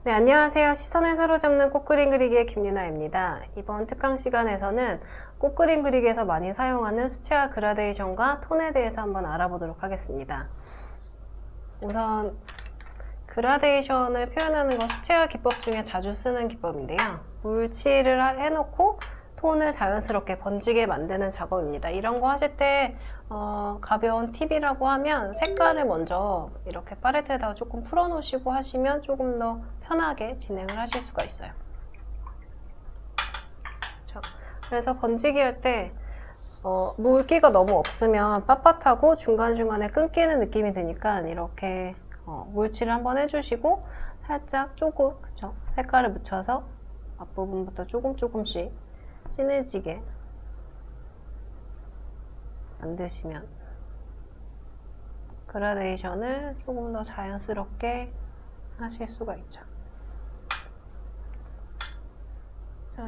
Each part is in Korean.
네, 안녕하세요. 시선을 사로잡는 꽃그림 그리기의 김유나입니다. 이번 특강 시간에서는 꽃그림 그리기에서 많이 사용하는 수채화 그라데이션과 톤에 대해서 한번 알아보도록 하겠습니다. 우선 그라데이션을 표현하는 건 수채화 기법 중에 자주 쓰는 기법인데요. 물칠을 해놓고 톤을 자연스럽게 번지게 만드는 작업입니다. 이런 거 하실 때 가벼운 팁이라고 하면 색깔을 먼저 이렇게 팔레트에다가 조금 풀어놓으시고 하시면 조금 더 편하게 진행을 하실 수가 있어요. 그래서 번지기 할 때 물기가 너무 없으면 빳빳하고 중간중간에 끊기는 느낌이 드니까 이렇게 물칠을 한번 해주시고 살짝 조금 색깔을 묻혀서 앞부분부터 조금씩 진해지게 만드시면 그라데이션을 조금 더 자연스럽게 하실 수가 있죠.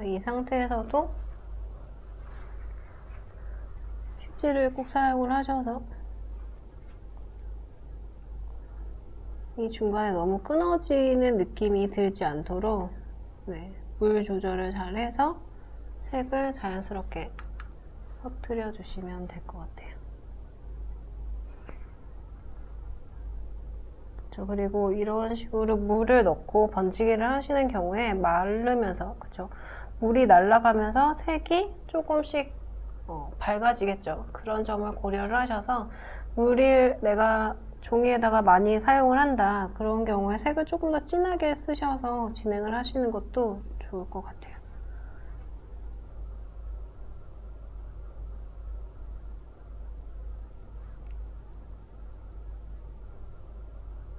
이 상태에서도 휴지를 꼭 사용을 하셔서 이 중간에 너무 끊어지는 느낌이 들지 않도록 물 조절을 잘 해서 색을 자연스럽게 퍼뜨려 주시면 될 것 같아요. 그리고 이런 식으로 물을 넣고 번지기를 하시는 경우에 마르면서 물이 날아가면서 색이 조금씩 밝아지겠죠. 그런 점을 고려를 하셔서 물을 내가 종이에다가 많이 사용을 한다, 그런 경우에 색을 조금 더 진하게 쓰셔서 진행을 하시는 것도 좋을 것 같아요.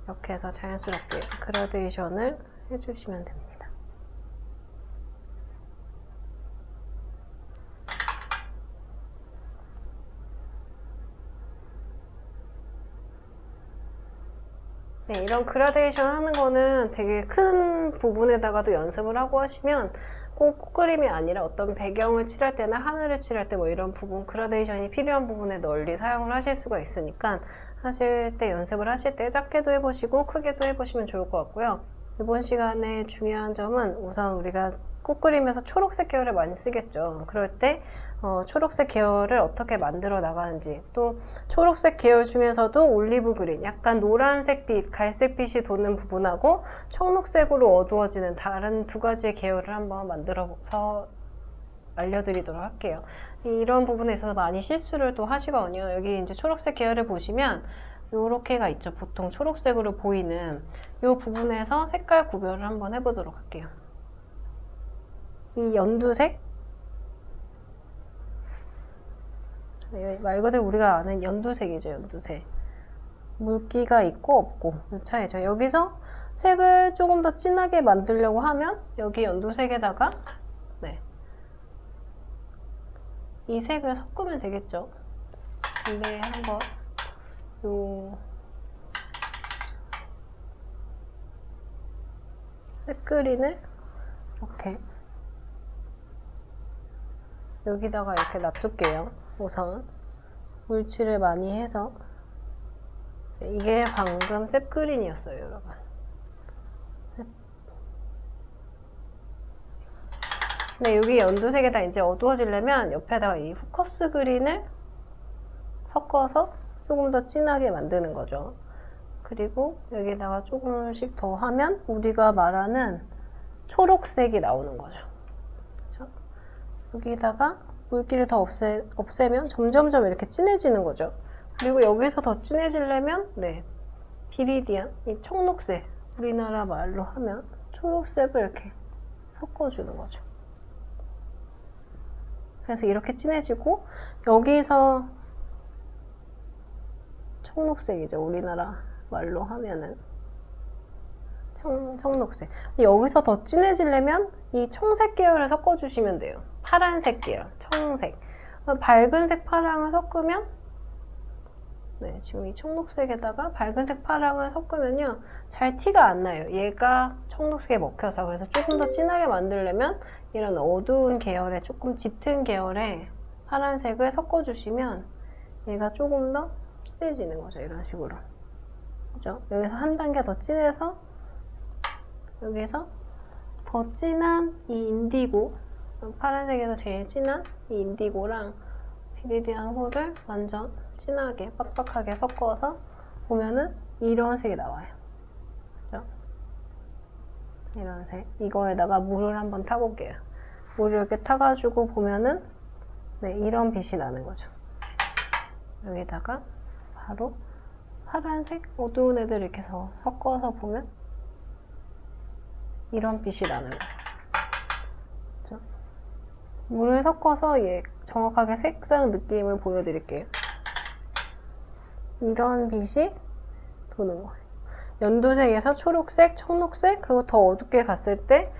이렇게 해서 자연스럽게 그라데이션을 해주시면 됩니다. 네, 이런 그라데이션 하는 거는 되게 큰 부분에다가도 연습을 하고 하시면 꼭 꽃그림이 아니라 어떤 배경을 칠할 때나 하늘을 칠할 때 이런 부분, 그라데이션이 필요한 부분에 널리 사용을 하실 수가 있으니까 하실 때, 연습을 하실 때 작게도 해보시고 크게도 해보시면 좋을 것 같고요. 이번 시간에 중요한 점은 우선 우리가 꽃그림에서 초록색 계열을 많이 쓰겠죠. 그럴 때 초록색 계열을 어떻게 만들어 나가는지, 또 초록색 계열 중에서도 올리브 그린, 약간 노란색 빛, 갈색빛이 도는 부분하고 청록색으로 어두워지는 다른 두 가지의 계열을 한번 만들어서 알려드리도록 할게요. 이런 부분에 있어서 많이 실수를 또 하시거든요. 여기 이제 초록색 계열을 보시면 요렇게가 있죠. 보통 초록색으로 보이는 이 부분에서 색깔 구별을 한번 해보도록 할게요. 이 연두색, 말 그대로 우리가 아는 연두색이죠. 연두색. 물기가 있고 없고 이 차이죠. 여기서 색을 조금 더 진하게 만들려고 하면 여기 연두색에다가 이 색을 섞으면 되겠죠. 근데 한번 요 색 그린을 이렇게 여기다가 이렇게 놔둘게요. 우선 물칠을 많이 해서. 이게 방금 셉그린이었어요, 여러분. 근데 여기 연두색에다 이제 어두워지려면 옆에다가 이 후커스 그린을 섞어서 조금 더 진하게 만드는 거죠. 그리고 여기다가 조금씩 더 하면 우리가 말하는 초록색이 나오는 거죠. 그렇죠? 여기다가 물기를 더 없애면 점점점 이렇게 진해지는 거죠. 그리고 여기서 더 진해지려면 비리디안, 이 청록색, 우리나라 말로 하면 초록색을 이렇게 섞어주는 거죠. 그래서 이렇게 진해지고, 여기서 청록색이죠. 우리나라 말로 하면은 청록색. 여기서 더 진해지려면 이 청색 계열을 섞어주시면 돼요. 파란색 계열, 청색. 밝은색 파랑을 섞으면 지금 이 청록색에다가 밝은색 파랑을 섞으면요 잘 티가 안 나요. 얘가 청록색에 먹혀서. 그래서 조금 더 진하게 만들려면 이런 어두운 계열에, 조금 짙은 계열의 파란색을 섞어주시면 얘가 조금 더 진해지는 거죠. 이런 식으로. 그죠? 여기서 한 단계 더 진해서 여기서 더 진한 이 인디고, 파란색에서 제일 진한 이 인디고랑 비리디안 홀을 완전 진하게 빡빡하게 섞어서 보면은 이런 색이 나와요. 그죠? 이런 색. 이거에다가 물을 한번 타볼게요. 물을 이렇게 타가지고 보면은 네, 이런 빛이 나는 거죠. 여기다가 바로 파란색 어두운 애들 이렇게 섞어서 보면 이런 빛이 나는 거예요. 그죠? 물을 섞어서 정확하게 색상 느낌을 보여드릴게요. 이런 빛이 도는 거예요. 연두색에서 초록색, 청록색, 그리고 더 어둡게 갔을 때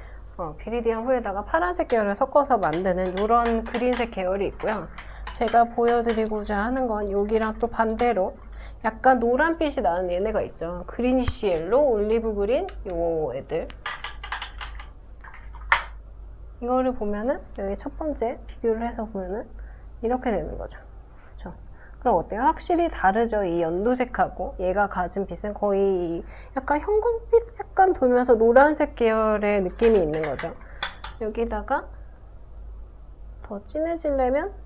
비리디안 후에다가 파란색 계열을 섞어서 만드는 이런 그린색 계열이 있고요. 제가 보여드리고자 하는 건 여기랑 또 반대로 약간 노란빛이 나는 얘네가 있죠. 그리니쉬 옐로, 올리브 그린 요 애들. 이거를 보면은 여기 첫 번째 비교를 해서 보면은 이렇게 되는 거죠. 그렇죠? 그럼 어때요? 확실히 다르죠. 이 연두색하고 얘가 가진 빛은 거의 약간 형광빛 약간 돌면서 노란색 계열의 느낌이 있는 거죠. 여기다가 더 진해지려면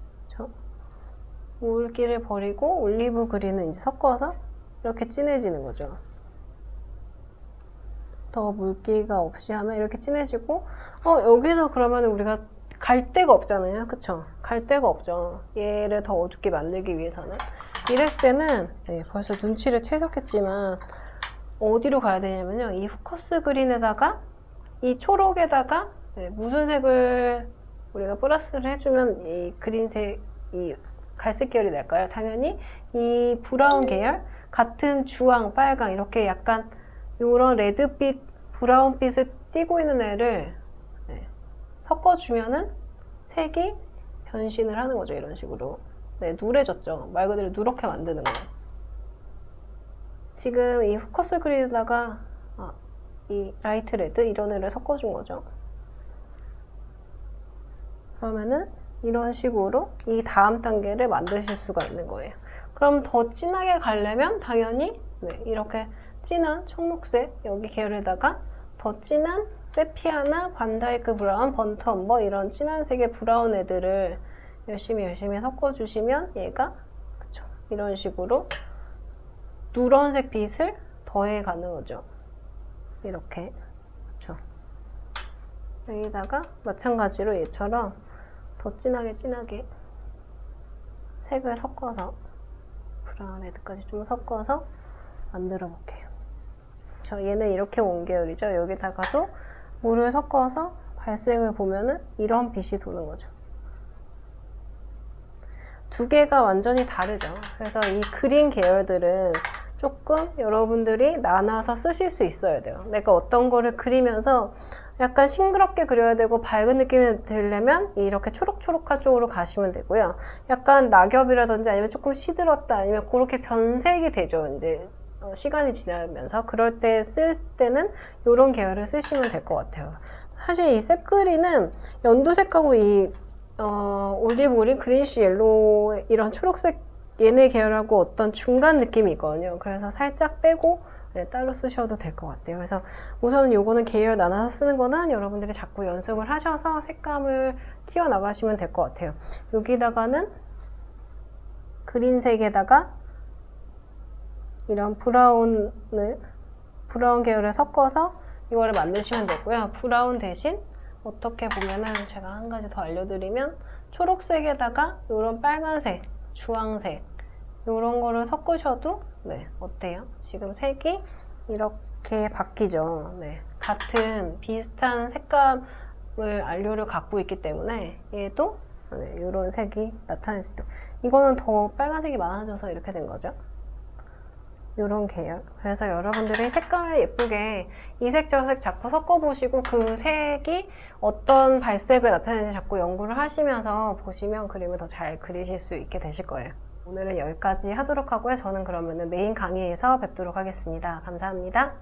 물기를 버리고 올리브 그린을 이제 섞어서 이렇게 진해지는 거죠. 더 물기가 없이 하면 이렇게 진해지고 여기서 그러면 우리가 갈 데가 없잖아요. 그쵸? 갈 데가 없죠. 얘를 더 어둡게 만들기 위해서는. 이랬을 때는 벌써 눈치를 채석했지만 어디로 가야 되냐면요. 이 후커스 그린에다가 이 초록에다가 무슨 색을 우리가 플러스를 해주면 이 그린색, 이 갈색 계열이 날까요? 당연히 이 브라운 계열, 같은 주황, 빨강 이렇게 약간 이런 레드빛, 브라운빛을 띠고 있는 애를 섞어주면은 색이 변신을 하는 거죠. 이런 식으로. 네, 누래졌죠. 말 그대로 누렇게 만드는 거예요. 지금 이 후커스 그린에다가 이 라이트 레드 이런 애를 섞어준 거죠. 그러면은 이런 식으로 이 다음 단계를 만드실 수가 있는 거예요. 그럼 더 진하게 가려면 당연히 이렇게 진한 청록색 여기 계열에다가 더 진한 세피아나, 반다이크 브라운, 번트 엄버 이런 진한 색의 브라운 애들을 열심히 섞어주시면 얘가 그쵸? 이런 식으로 누런색 빛을 더해가는 거죠. 이렇게 그쵸? 여기다가 마찬가지로 얘처럼 더 진하게 색을 섞어서 브라운 레드까지 좀 섞어서 만들어 볼게요. 얘는 이렇게 온 계열이죠. 여기다가도 물을 섞어서 발색을 보면은 이런 빛이 도는 거죠. 두 개가 완전히 다르죠. 그래서 이 그린 계열들은 조금 여러분들이 나눠서 쓰실 수 있어야 돼요. 내가 어떤 거를 그리면서 약간 싱그럽게 그려야 되고 밝은 느낌이 들려면 이렇게 초록초록한 쪽으로 가시면 되고요. 약간 낙엽이라든지 아니면 조금 시들었다 아니면 그렇게 변색이 되죠. 이제 시간이 지나면서 그럴 때 쓸 때는 이런 계열을 쓰시면 될 것 같아요. 사실 이 셉그린은 연두색하고 이 올리브 그린, 그린시 옐로우 이런 초록색 얘네 계열하고 어떤 중간 느낌이 있거든요. 그래서 살짝 빼고 따로 쓰셔도 될 것 같아요. 그래서 우선은 요거는 계열 나눠서 쓰는 거는 여러분들이 자꾸 연습을 하셔서 색감을 키워 나가시면 될 것 같아요. 여기다가는 그린색에다가 이런 브라운 계열을 섞어서 이거를 만드시면 되고요. 브라운 대신 어떻게 보면은 제가 한 가지 더 알려드리면 초록색에다가 이런 빨간색, 주황색 이런 거를 섞으셔도 어때요? 지금 색이 이렇게 바뀌죠. 같은 비슷한 색감을 안료를 갖고 있기 때문에 얘도 이런 색이 나타낼 수 있고 이거는 더 빨간색이 많아져서 이렇게 된 거죠. 이런 계열. 그래서 여러분들이 색감을 예쁘게 이 색 저 색 자꾸 섞어보시고 그 색이 어떤 발색을 나타내는지 자꾸 연구를 하시면서 보시면 그림을 더 잘 그리실 수 있게 되실 거예요. 오늘은 여기까지 하도록 하고요. 저는 그러면은 메인 강의에서 뵙도록 하겠습니다. 감사합니다.